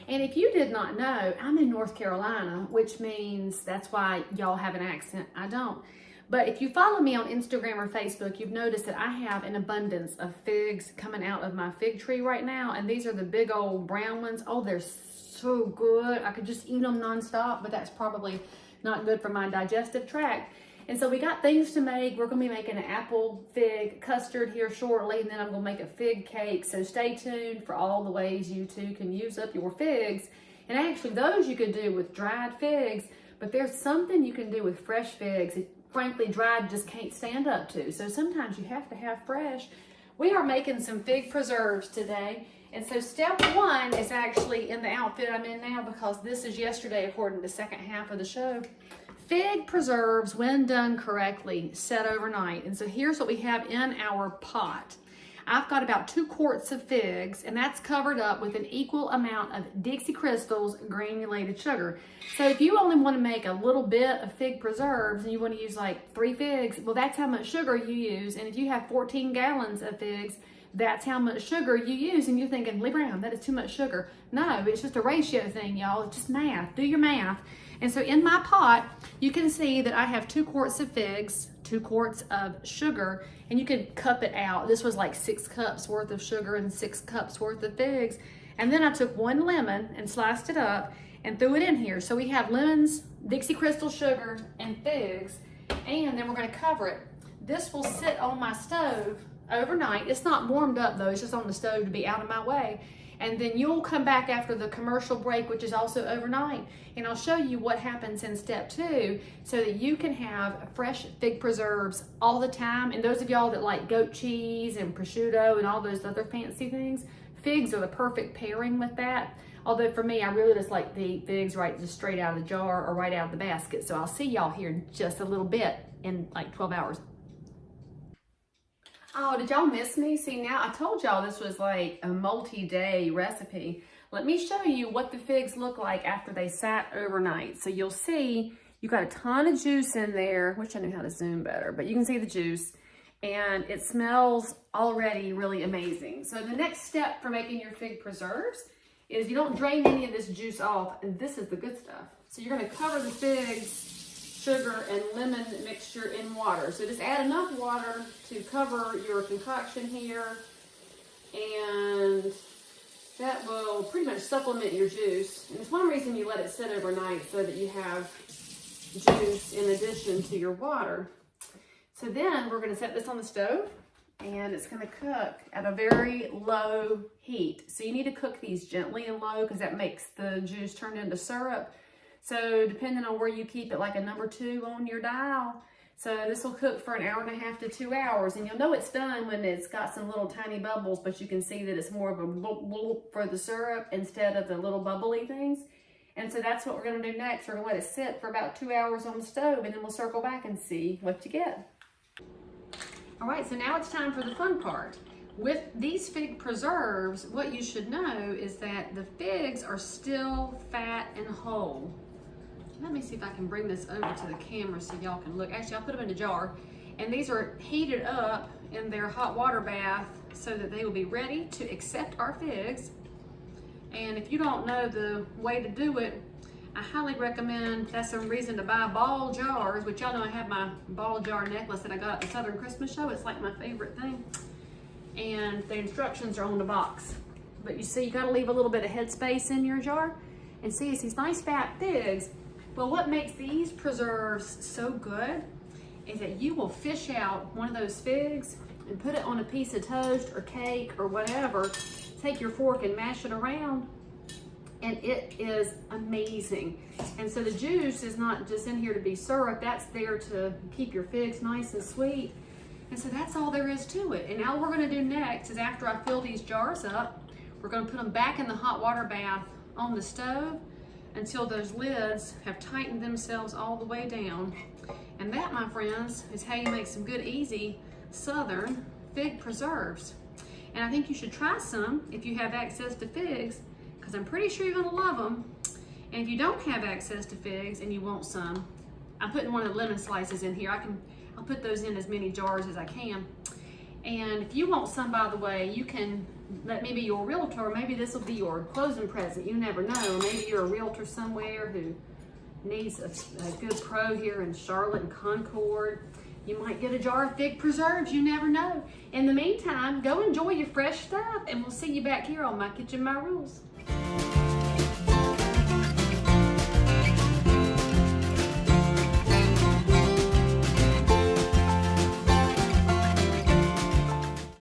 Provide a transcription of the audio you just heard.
And if you did not know, I'm in North Carolina, which means that's why y'all have an accent. I don't. But if you follow me on Instagram or Facebook, you've noticed that I have an abundance of figs coming out of my fig tree right now. And these are the big old brown ones. Oh, they're so good. I could just eat them nonstop, but that's probably not good for my digestive tract. And so we got things to make. We're gonna be making an apple fig custard here shortly, and then I'm gonna make a fig cake. So stay tuned for all the ways you too can use up your figs. And actually those you could do with dried figs, but there's something you can do with fresh figs that frankly dried just can't stand up to. So sometimes you have to have fresh. We are making some fig preserves today. And so step one is actually in the outfit I'm in now, because this is yesterday according to the second half of the show. Fig preserves, when done correctly, set overnight. And so here's what we have in our pot. I've got about 2 quarts of figs, and that's covered up with an equal amount of Dixie Crystals granulated sugar. So if you only want to make a little bit of fig preserves and you want to use like 3 figs, well, that's how much sugar you use. And if you have 14 gallons of figs, that's how much sugar you use. And you're thinking, Lee Brown, that is too much sugar. No, it's just a ratio thing, y'all. It's just math. Do your math. And so in my pot, you can see that I have 2 quarts of figs, 2 quarts of sugar, and you can cup it out. This was like 6 cups worth of sugar and 6 cups worth of figs. And then I took 1 lemon and sliced it up and threw it in here. So we have lemons, Dixie Crystal sugar, and figs, and then we're gonna cover it. This will sit on my stove overnight. It's not warmed up though, it's just on the stove to be out of my way. And then you'll come back after the commercial break, which is also overnight, and I'll show you what happens in step 2 so that you can have fresh fig preserves all the time. And those of y'all that like goat cheese and prosciutto and all those other fancy things, figs are the perfect pairing with that. Although for me, I really just like to eat figs right just straight out of the jar or right out of the basket. So I'll see y'all here in just a little bit in like 12 hours. Oh, did y'all miss me? See, now I told y'all this was like a multi-day recipe. Let me show you what the figs look like after they sat overnight. So you'll see you got a ton of juice in there. Wish I knew how to zoom better, but you can see the juice, and it smells already really amazing. So the next step for making your fig preserves is you don't drain any of this juice off, and this is the good stuff. So you're gonna cover the figs, sugar, and lemon mixture in water. So just add enough water to cover your concoction here, and that will pretty much supplement your juice. And it's one reason you let it sit overnight, so that you have juice in addition to your water. So then we're gonna set this on the stove, and it's gonna cook at a very low heat. So you need to cook these gently and low, because that makes the juice turn into syrup. So depending on where you keep it, like a number 2 on your dial. So this will cook for 1.5 hours to 2 hours, and you'll know it's done when it's got some little tiny bubbles, but you can see that it's more of a bloop bloop for the syrup instead of the little bubbly things. And so that's what we're gonna do next. We're gonna let it sit for about 2 hours on the stove, and then we'll circle back and see what you get. All right, so now it's time for the fun part. With these fig preserves, what you should know is that the figs are still fat and whole. Let me see if I can bring this over to the camera so y'all can look. Actually, I'll put them in a jar. And these are heated up in their hot water bath so that they will be ready to accept our figs. And if you don't know the way to do it, I highly recommend, that's some reason to buy ball jars, which y'all know I have my ball jar necklace that I got at the Southern Christmas show. It's like my favorite thing. And the instructions are on the box. But you see, you gotta leave a little bit of headspace in your jar. And see, it's these nice fat figs. Well, what makes these preserves so good is that you will fish out one of those figs and put it on a piece of toast or cake or whatever. Take your fork and mash it around, and it is amazing. And so the juice is not just in here to be syrup, that's there to keep your figs nice and sweet. And so that's all there is to it. And now what we're gonna do next is, after I fill these jars up, we're gonna put them back in the hot water bath on the stove until those lids have tightened themselves all the way down. And that, my friends, is how you make some good, easy Southern fig preserves. And I think you should try some if you have access to figs, because I'm pretty sure you're gonna love them. And if you don't have access to figs and you want some, I'm putting one of the lemon slices in here. I'll put those in as many jars as I can. And if you want some, by the way, you can let me be your realtor. Maybe this will be your closing present. You never know. Maybe you're a realtor somewhere who needs a good pro here in Charlotte and Concord. You might get a jar of fig preserves. You never know. In the meantime, go enjoy your fresh stuff, and we'll see you back here on My Kitchen, My Rules.